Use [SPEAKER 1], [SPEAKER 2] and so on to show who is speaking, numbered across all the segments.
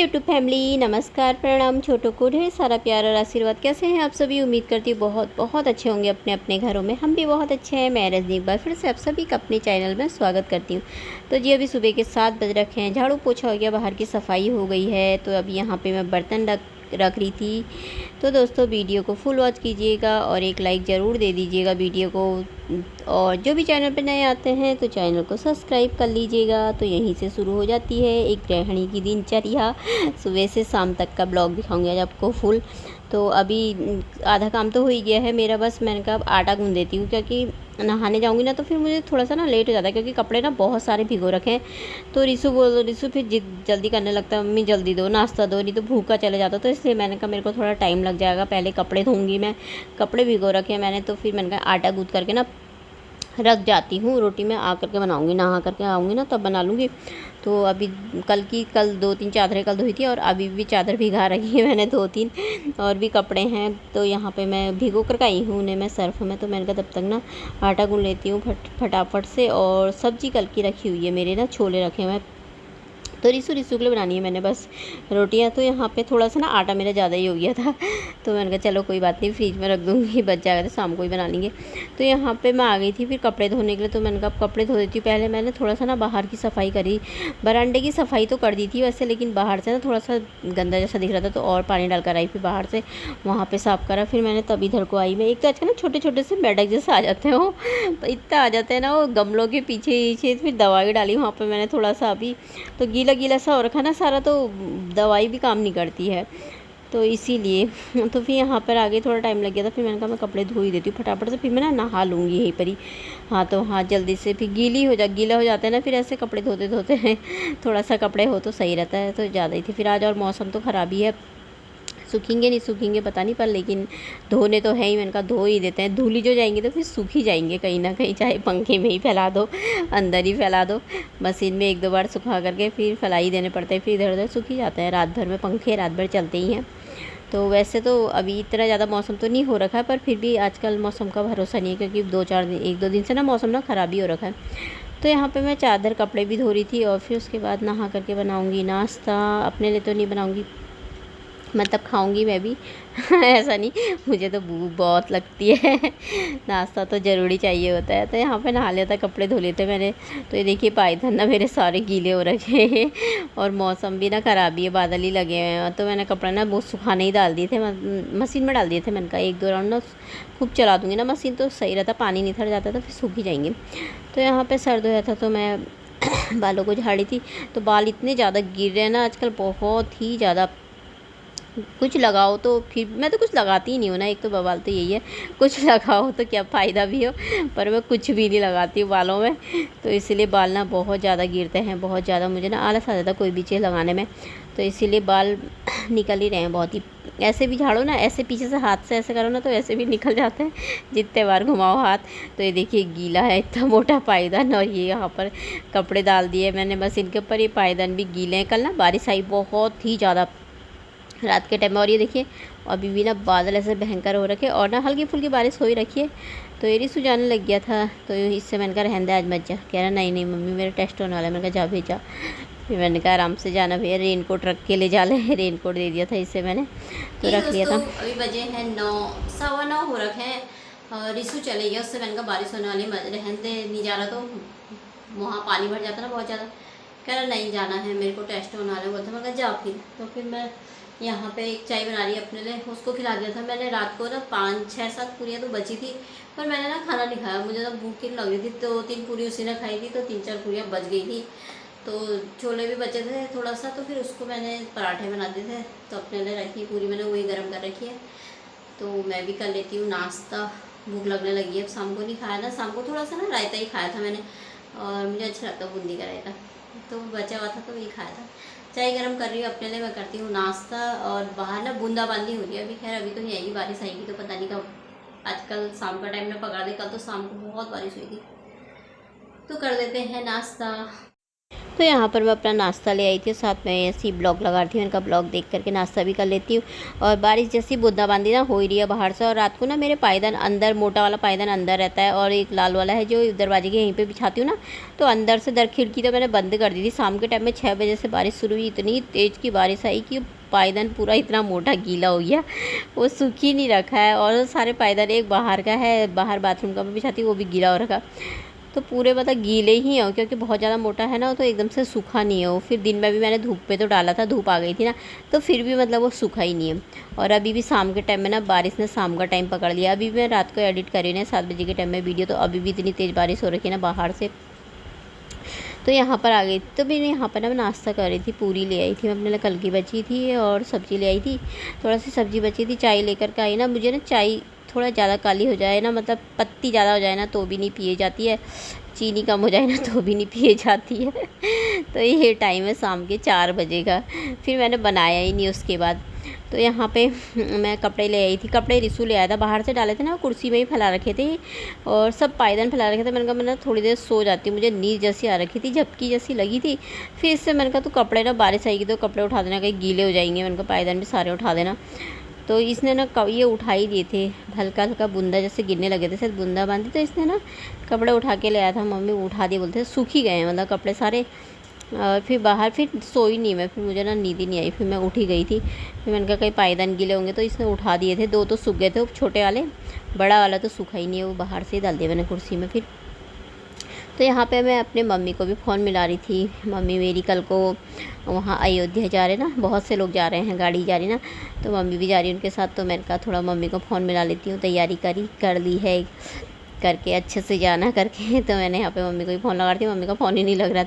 [SPEAKER 1] YouTube family, नमस्कार, प्रणाम। छोटों को ढेर सारा प्यार और आशीर्वाद। कैसे हैं आप सभी? उम्मीद करती हूँ बहुत बहुत अच्छे होंगे अपने अपने घरों में। हम भी बहुत अच्छे हैं। मैं रजनी एक बार फिर से आप सभी का अपने चैनल में स्वागत करती हूँ। तो जी अभी सुबह के 7 बज रखे हैं, झाड़ू पोछा हो गया, बाहर की सफाई हो गई है। तो अभी यहाँ पे मैं बर्तन रख रही थी। तो दोस्तों वीडियो को फुल वॉच कीजिएगा और एक लाइक ज़रूर दे दीजिएगा वीडियो को। और जो भी चैनल पर नए आते हैं तो चैनल को सब्सक्राइब कर लीजिएगा। तो यहीं से शुरू हो जाती है एक गृहिणी की दिनचर्या। सुबह से शाम तक का ब्लॉग दिखाऊंगी आज आपको फुल। तो अभी आधा काम तो हो ही गया है मेरा। बस मैंने कहा अब आटा गूँध देती हूँ, क्योंकि नहाने जाऊँगी ना तो फिर मुझे थोड़ा सा ना लेट हो जाता है, क्योंकि कपड़े ना बहुत सारे भिगो रखे हैं। तो रिसु फिर जल्दी करने लगता है, मम्मी जल्दी दो, नाश्ता दो, नहीं तो भूखा चले जाता। तो इसलिए मैंने कहा मेरे को थोड़ा टाइम लग जाएगा, पहले कपड़े धोऊँगी मैं। कपड़े भिगो रखे हैं मैंने, तो फिर मैंने कहा आटा गूँथ करके ना रख जाती हूँ। रोटी मैं आ करके बनाऊँगी, नहा करके आऊँगी ना तब बना लूँगी। तो अभी कल 2-3 चादरें कल धोई थी और अभी भी चादर भिगा रखी है मैंने 2-3 और भी कपड़े हैं। तो यहाँ पे मैं भिगो कर आई हूँ उन्हें मैं सर्फ में। तो मैंने कहा तब तक ना आटा गूँध लेती हूँ फटाफट से। और सब्ज़ी कल की रखी हुई है, मेरे ना छोले रखे हुए हैं। तो रिसु के लिए बनानी है मैंने बस रोटियां। तो यहाँ पे थोड़ा सा ना आटा मेरा ज़्यादा ही हो गया था, तो मैंने कहा चलो कोई बात नहीं, फ्रिज में रख दूँगी, बच जाएगा तो शाम को ही बना लेंगे। तो यहाँ पे मैं आ गई थी फिर कपड़े धोने के लिए। तो मैंने कहा कपड़े धो देती हूँ। पहले मैंने थोड़ा सा ना बाहर की सफाई करी, बरामदे की सफाई तो कर दी थी वैसे, लेकिन बाहर से ना थोड़ा सा गंदा जैसा दिख रहा था, तो और पानी डाल कर आई फिर बाहर से वहाँ पर साफ़ करा। फिर मैंने तब इधर को आई मैं। एक तो आजकल ना छोटे छोटे से मेढक जैसे आ जाते हैं, वो इतना आ जाते हैं ना वो गमलों के पीछे पीछे। फिर दवाई डाली वहाँ पर मैंने थोड़ा सा, अभी तो गीला गीला सा हो रखा ना सारा, तो दवाई भी काम नहीं करती है, तो इसीलिए। तो फिर यहाँ पर आगे थोड़ा टाइम लग गया था। फिर मैंने कहा मैं कपड़े धो ही देती हूँ फटाफट से, फिर मैं ना नहा लूँगी यहीं पर ही। हाँ तो हाँ जल्दी से, फिर गीला हो जाता है ना फिर ऐसे कपड़े धोते धोते हैं। थोड़ा सा कपड़े हो तो सही रहता है, तो ज़्यादा ही थी फिर आज। और मौसम तो ख़राब ही है, सूखेंगे नहीं सूखेंगे पता नहीं, पर लेकिन धोने तो है ही। मैंने कहा धो ही देते हैं, धूली जो जाएंगे तो फिर सूख ही जाएंगे कहीं ना कहीं, चाहे पंखे में ही फैला दो, अंदर ही फैला दो, मशीन में 1-2 बार सुखा करके फिर फैला ही देने पड़ते हैं, फिर इधर उधर सूख ही जाते हैं। रात भर में पंखे रात भर चलते ही हैं। तो वैसे तो अभी इतना ज़्यादा मौसम तो नहीं हो रखा है, पर फिर भी आजकल मौसम का भरोसा नहीं है, क्योंकि 1-2 दिन से ना मौसम ना ख़राब ही हो रखा है। तो यहाँ पे मैं चादर कपड़े भी धो रही थी और फिर उसके बाद नहा करके बनाऊँगी नाश्ता। अपने लिए तो नहीं बनाऊँगी, मतलब खाऊंगी मैं भी ऐसा नहीं, मुझे तो भूख बहुत लगती है। नाश्ता तो ज़रूरी चाहिए होता है। तो यहाँ पे नहा लिया था, कपड़े धो लेते मैंने। तो ये देखिए पायथन ना मेरे सारे गीले हो रखे हैं और मौसम भी ना ख़राब ही है, बादल ही लगे हुए हैं। तो मैंने कपड़े ना बहुत सुखाने ही डाल दिए थे, मशीन में डाल दिए थे। मैंने कहा 1-2 राउंड ना खूब चला दूँगी ना मशीन, तो सही रहता, पानी निथर जाता तो फिर सूख ही जाएंगे। तो यहाँ पर सर्द होया था तो मैं बालों को झाड़ी थी। तो बाल इतने ज़्यादा गिर रहे हैं ना आजकल, बहुत ही ज़्यादा। कुछ लगाओ तो फिर, मैं तो कुछ लगाती ही नहीं हूँ ना, एक तो बवाल तो यही है, कुछ लगाओ तो क्या फ़ायदा भी हो, पर मैं कुछ भी नहीं लगाती हूँ बालों में। तो इसीलिए बाल ना बहुत ज़्यादा गिरते हैं, बहुत ज़्यादा। मुझे ना आलस आ जाता है कोई भी चीज़ लगाने में, तो इसीलिए बाल निकल ही रहे हैं बहुत ही। ऐसे भी झाड़ो ना, ऐसे पीछे से हाथ से ऐसे करो ना तो ऐसे भी निकल जाते हैं, जितने बार घुमाओ हाथ। तो ये देखिए गीला है इतना मोटा पायदान, और ये यहाँ पर कपड़े डाल दिए मैंने मशीन के ऊपर, ये पायदान भी गीले हैं। कल ना बारिश आई बहुत ही ज़्यादा रात के टाइम में, और ये देखिए अभी भी ना बादल ऐसे भयंकर हो रखे, और ना हल्की फुल्की बारिश हो ही रखी है। तो ये रिसु जाने लग गया था, तो इससे मैंने कहा रहने दे आज मत जा। कह रहा नहीं मम्मी मेरा टेस्ट होने वाला है। मैंने कहा जा भेजा। फिर मैंने कहा आराम से जाना भैया, रेनकोट रख के ले जा ले। रेनकोट दे दिया था इससे मैंने, तो रख लिया था। अभी बजे हैं 9, 9:15 हो रखे हैं। रिसु चले गया, उससे मैंने कहा बारिश होने वाली, रहने दे, नहीं जा रहा तो वहाँ पानी भर जाता ना बहुत ज़्यादा। कह रहा नहीं जाना है, मेरे को टेस्ट होने वाला है बोलते। मैं कहा जा फिर। तो फिर मैं यहाँ पे एक चाय बना रही है अपने लिए, उसको खिला दिया था मैंने। रात को ना 5-6-7 पूरियाँ तो बची थी, पर मैंने ना खाना नहीं खाया, मुझे ना भूख ही लग रही थी। 2-3 पूरी उसी ने खाई थी, तो 3-4 पूरियाँ बच गई थी। तो छोले भी बचे थे थोड़ा सा, तो फिर उसको मैंने पराठे बना दिए थे, तो अपने लिए रखी पूरी मैंने, वही गर्म कर रखी है। तो मैं भी कर लेती हूँ नाश्ता, भूख लगने लगी है। अब शाम को नहीं खाया ना, शाम को थोड़ा सा ना रायता ही खाया था मैंने, और मुझे अच्छा लगता है बूंदी का रायता, तो बचा हुआ था तो वही खाया था। चाय गरम कर रही हूँ अपने लिए, मैं करती हूँ नाश्ता। और बाहर ना बूंदाबांदी हो रही है अभी, खैर अभी तो नहीं आएगी, बारिश आएगी तो पता नहीं कब। आजकल शाम का टाइम में पकड़ दे, कल तो शाम को बहुत बारिश हुई थी। तो कर देते हैं नाश्ता। तो यहाँ पर मैं अपना नाश्ता ले आई थी, साथ में ऐसी ब्लॉग लगा रही थी। मैंने कहा ब्लॉग देख करके नाश्ता भी कर लेती हूँ। और बारिश जैसी बूंदाबांदी ना हो ही रही है बाहर से। और रात को ना मेरे पायदान अंदर, मोटा वाला पायदान अंदर रहता है और एक लाल वाला है जो दरवाजे के यहीं पे बिछाती हूँ ना, तो अंदर से खिड़की तो मैंने बंद कर दी थी। शाम के टाइम में 6 बजे से बारिश शुरू हुई, इतनी तेज़ की बारिश आई कि पायदान पूरा इतना मोटा गीला हो गया, वो सूख ही नहीं रखा है। और सारे पायदान, एक बाहर का है, बाहर बाथरूम का मैं बिछाती हूँ, वो भी गीला हो रखा। तो पूरे मतलब गीले ही हो, क्योंकि बहुत ज़्यादा मोटा है ना, तो एकदम से सूखा नहीं है वो। फिर दिन में भी मैंने धूप पे तो डाला था, धूप आ गई थी ना, तो फिर भी मतलब वो सूखा ही नहीं है। और अभी भी शाम के टाइम में ना बारिश ने शाम का टाइम पकड़ लिया। अभी मैं रात को एडिट कर रही हूँ 7 बजे के टाइम में वीडियो, तो अभी भी इतनी तेज़ बारिश हो रखी है ना बाहर से। तो यहाँ पर आ गई, तो मैंने यहाँ पर ना मैं नाश्ता कर रही थी, पूरी ले आई थी मैं अपने लिए, कल की बची थी, और सब्ज़ी ले आई थी, थोड़ा सी सब्ज़ी बची थी। चाय लेकर के आई ना, मुझे ना चाय थोड़ा ज़्यादा काली हो जाए ना, मतलब पत्ती ज़्यादा हो जाए ना तो भी नहीं पिए जाती है, चीनी कम हो जाए ना तो भी नहीं पिए जाती है। तो ये टाइम है शाम के 4 बजे का, फिर मैंने बनाया ही नहीं उसके बाद। तो यहाँ पे मैं कपड़े ले आई थी, कपड़े रिसू ले आया था, बाहर से डाले थे ना, कुर्सी में ही फैला रखे थे और सब पायदान फैला रखे थे। मैंने कहा मैं थोड़ी देर सो जाती हूँ, मुझे नींद जैसी आ रखी थी, झपकी जैसी लगी थी। फिर इससे मैंने कहा तो कपड़े ना, बारिश आएगी तो कपड़े उठा देना, कहीं गीले हो जाएंगे। मैंने कहा पायदान भी सारे उठा देना। तो इसने ना ये उठा ही दिए थे, हल्का हल्का बूंदा जैसे गिरने लगे थे, शायद बूंदा बांधी, तो इसने ना कपड़े उठा के ले आया था। मम्मी उठा दिए, बोलते सूख ही गए हैं मतलब कपड़े सारे। और फिर बाहर, फिर सोई नहीं मैं, फिर मुझे ना नींद ही नहीं आई, फिर मैं उठी गई थी। फिर मैंने कहा कहीं पायदान गीले होंगे, तो इसने उठा दिए थे। 2 तो सूख गए थे, वो छोटे वाले, बड़ा वाला तो सूखा ही नहीं है, वो बाहर से ही डाल दिया मैंने कुर्सी में। फिर तो यहाँ पे मैं अपने मम्मी को भी फ़ोन मिला रही थी। मम्मी मेरी कल को वहाँ अयोध्या जा रहे ना, बहुत से लोग जा रहे हैं, गाड़ी जा रही ना, तो मम्मी भी जा रही है उनके साथ। तो मैंने कहा थोड़ा मम्मी को फ़ोन मिला लेती हूँ, तैयारी कर ली है करके, अच्छे से जाना करके। तो मैंने यहाँ पे मम्मी को भी फ़ोन लगा रही थी, मम्मी का फ़ोन ही नहीं लग रहा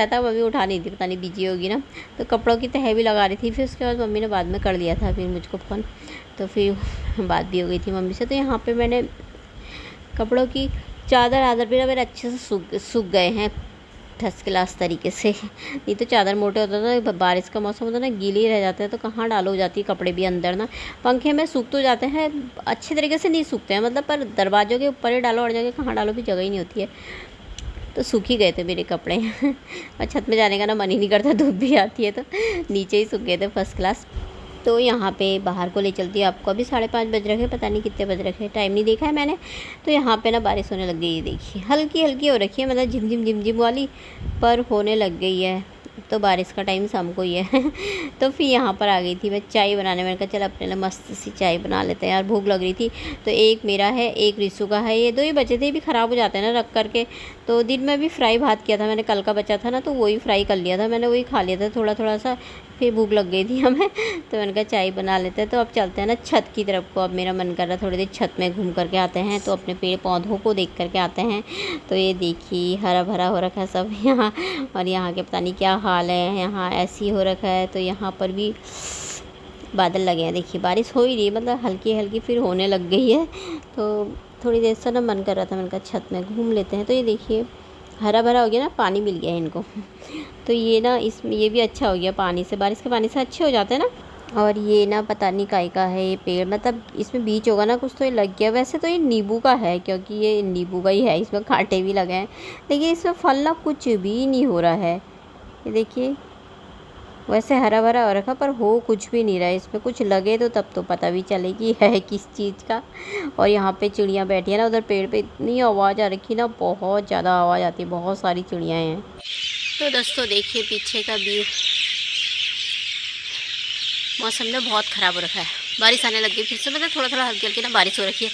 [SPEAKER 1] था, मम्मी उठा नहीं थी, पता नहीं बिजी होगी ना। तो कपड़ों की तह भी लगा रही थी, फिर उसके बाद मम्मी ने बाद में कर लिया था फिर मुझको फ़ोन, तो फिर बात भी हो गई थी मम्मी से। तो यहाँ पर मैंने कपड़ों की चादर भी ना मेरे अच्छे से सूख गए हैं फर्स्ट क्लास तरीके से। नहीं तो चादर मोटे होते थे ना, बारिश का मौसम होता है ना, गीले ही रह जाते हैं, तो कहाँ डालो जाती है कपड़े भी अंदर ना। पंखे में सूख तो जाते हैं, अच्छे तरीके से नहीं सूखते हैं मतलब, पर दरवाज़ों के ऊपर ही डालो और जगह कहाँ डालो भी जगह ही नहीं होती है। तो सूख ही गए थे मेरे कपड़े। और छत में जाने का ना मन ही नहीं करता, धूप भी आती है, तो नीचे ही सूख गए थे फर्स्ट क्लास। तो यहाँ पे बाहर को ले चलती है आपको, अभी 5:30 बज रखे, पता नहीं कितने बज रखे, टाइम नहीं देखा है मैंने। तो यहाँ पे ना बारिश होने लग गई है, देखिए हल्की हल्की हो रखी है, मतलब झिमझिम वाली, पर होने लग गई है। तो बारिश का टाइम शाम को ही है। तो फिर यहाँ पर आ गई थी मैं चाय बनाने। मैंने कहा चल अपने लिए मस्त सी चाय बना लेते हैं यार, भूख लग रही थी। तो एक मेरा है, एक रिसू का है, ये 2 ही बचे थे, ये भी ख़राब हो जाते हैं ना रख करके। तो दिन में भी फ्राई भात किया था मैंने, कल का बचा था ना, तो वही फ्राई कर लिया था मैंने, वही खा लिया था थोड़ा थोड़ा सा। फिर भूख लग गई थी हमें, तो मैंने कहा चाय बना लेते हैं। तो अब चलते हैं ना छत की तरफ को, अब मेरा मन कर रहा है थोड़ी देर छत में घूम करके आते हैं, तो अपने पेड़ पौधों को देख करके आते हैं। तो ये देखिए हरा भरा हो रखा है सब यहाँ, और यहाँ के पता नहीं क्या हाल है, यहाँ ऐसी हो रखा है। तो यहाँ पर भी बादल लगे हैं, देखिए बारिश हो ही रही है, मतलब हल्की हल्की फिर होने लग गई है। तो थोड़ी देर से ना मन कर रहा था, मैंने कहा छत में घूम लेते हैं। तो ये देखिए हरा भरा हो गया ना, पानी मिल गया है इनको। तो ये ना इसमें ये भी अच्छा हो गया पानी से, बारिश के पानी से अच्छे हो जाते हैं ना। और ये ना पता नहीं काय का है ये पेड़, मतलब इसमें बीज होगा ना कुछ, तो ये लग गया। वैसे तो ये नींबू का है, क्योंकि ये नींबू का ही है, इसमें कांटे भी लगे हैं, लेकिन इसमें फल ना कुछ भी नहीं हो रहा है। ये देखिए वैसे हरा भरा हो रखा, पर हो कुछ भी नहीं रहा है इसमें, कुछ लगे तो तब तो पता भी चलेगी है किस चीज़ का। और यहाँ पे चिड़ियाँ बैठी है ना, उधर पेड़ पे इतनी आवाज़ आ रखी ना, बहुत ज़्यादा आवाज़ आती है, बहुत सारी चिड़ियाँ हैं। तो दोस्तों देखिए पीछे का व्यू, मौसम ना बहुत ख़राब हो रखा है, बारिश आने लग गई फिर से, मतलब थोड़ा थोड़ा हल्की हल्की ना बारिश हो रखी है।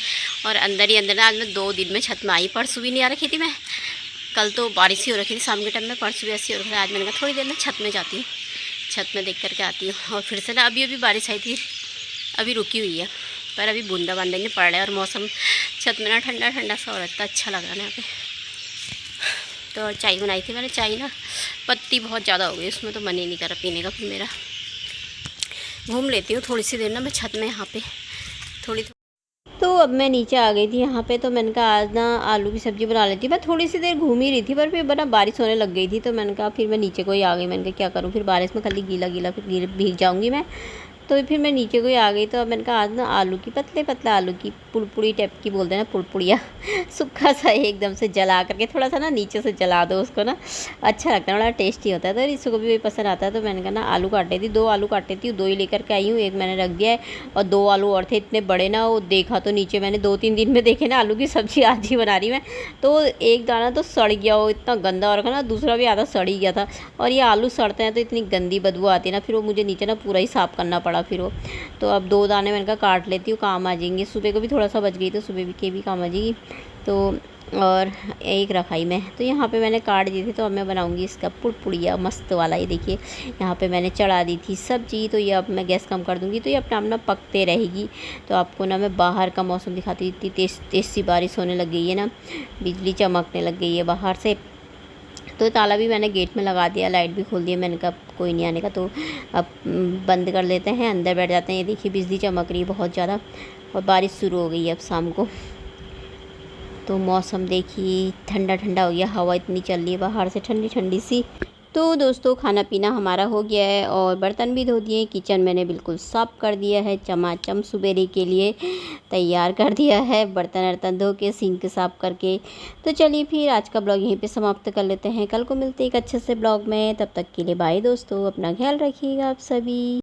[SPEAKER 1] और अंदर ही अंदर ना, आज मैं 2 दिन में छत में आई, परसों भी नहीं आ रखी थी मैं, कल तो बारिश ही हो रखी थी शाम के टाइम में, परसों भी ऐसी हो रखी है। आज मैंने कहा थोड़ी देर में छत में जाती हूँ, छत में देख करके आती हूँ। और फिर से ना अभी बारिश आई थी, अभी रुकी हुई है, पर अभी बूंदाबांदी नहीं पड़ रहा है, और मौसम छत में ना ठंडा ठंडा सा हो रहा है, अच्छा लग रहा है यहाँ पे। तो चाय बनाई थी मैंने, चाय ना पत्ती बहुत ज़्यादा हो गई उसमें, तो मन ही नहीं कर रहा पीने का। फिर मेरा घूम लेती हूँ थोड़ी सी देर ना मैं छत में यहाँ पे थोड़ी। तो अब मैं नीचे आ गई थी यहाँ पे, तो मैंने कहा आज ना आलू की सब्ज़ी बना लेती। मैं थोड़ी सी देर घूम ही रही थी, पर फिर बना बारिश होने लग गई थी, तो मैंने कहा फिर मैं नीचे को ही आ गई। मैंने कहा क्या करूँ फिर बारिश में, खाली गीला गीला फिर भीग जाऊँगी मैं। तो फिर मैं नीचे को ही आ गई। तो अब मैंने कहा आज ना आलू की पतले आलू की पुड़पुड़ी टाइप की बोलते हैं ना, पुड़पुड़िया सूखा सा एकदम से जला करके थोड़ा सा ना नीचे से जला दो उसको ना, अच्छा लगता है, बड़ा टेस्टी होता है। तो रिसु को भी पसंद आता है। तो मैंने कहा ना आलू काटे थी, 2 आलू काटे थी, 2 ही लेकर के आई हूँ, एक मैंने रख दिया है। और 2 आलू और थे इतने बड़े ना, वो देखा तो नीचे मैंने 2-3 दिन में देखे ना आलू की सब्ज़ी आज ही बना रही मैं, तो एक दाना तो सड़ गया, वो इतना गंदा और ना दूसरा भी आधा सड़ ही गया था। और ये आलू सड़ते हैं तो इतनी गंदी बदबू आती है ना, फिर वो मुझे नीचे ना पूरा ही साफ़ करना पड़ा फिर वो। तो अब 2 दाने मैंने कहा काट लेती हूँ, काम आ जाएंगे। सुबह को भी थोड़ा सा बच गई तो सुबह के भी काम आ जाएगी। तो और एक रखाई में तो यहाँ पे मैंने काट दी थी। तो अब मैं बनाऊँगी इसका पुड़पुड़िया मस्त वाला। ये देखिए यहाँ पे मैंने चढ़ा दी थी सब्जी। तो ये अब मैं गैस कम कर दूँगी, तो ये अपना अपना पकते रहेगी। तो आपको ना मैं बाहर का मौसम दिखाती, इतनी तेज़ तेज़ सी बारिश होने लग गई है ना, बिजली चमकने लग गई है बाहर से। तो ताला भी मैंने गेट में लगा दिया, लाइट भी खोल दिया। मैंने कहा कोई नहीं आने का, तो अब बंद कर लेते हैं, अंदर बैठ जाते हैं। ये देखिए बिजली चमक रही है बहुत ज़्यादा, और बारिश शुरू हो गई है अब शाम को। तो मौसम देखिए ठंडा ठंडा हो गया, हवा इतनी चल रही है बाहर से ठंडी ठंडी सी। तो दोस्तों खाना पीना हमारा हो गया है और बर्तन भी धो दिए। किचन मैंने बिल्कुल साफ़ कर दिया है, चमाचम सवेरे के लिए तैयार कर दिया है, बर्तन वर्तन धो के सिंक साफ़ करके। तो चलिए फिर आज का ब्लॉग यहीं पे समाप्त कर लेते हैं, कल को मिलते हैं एक अच्छे से ब्लॉग में। तब तक के लिए बाय दोस्तों, अपना ख्याल रखिएगा आप सभी।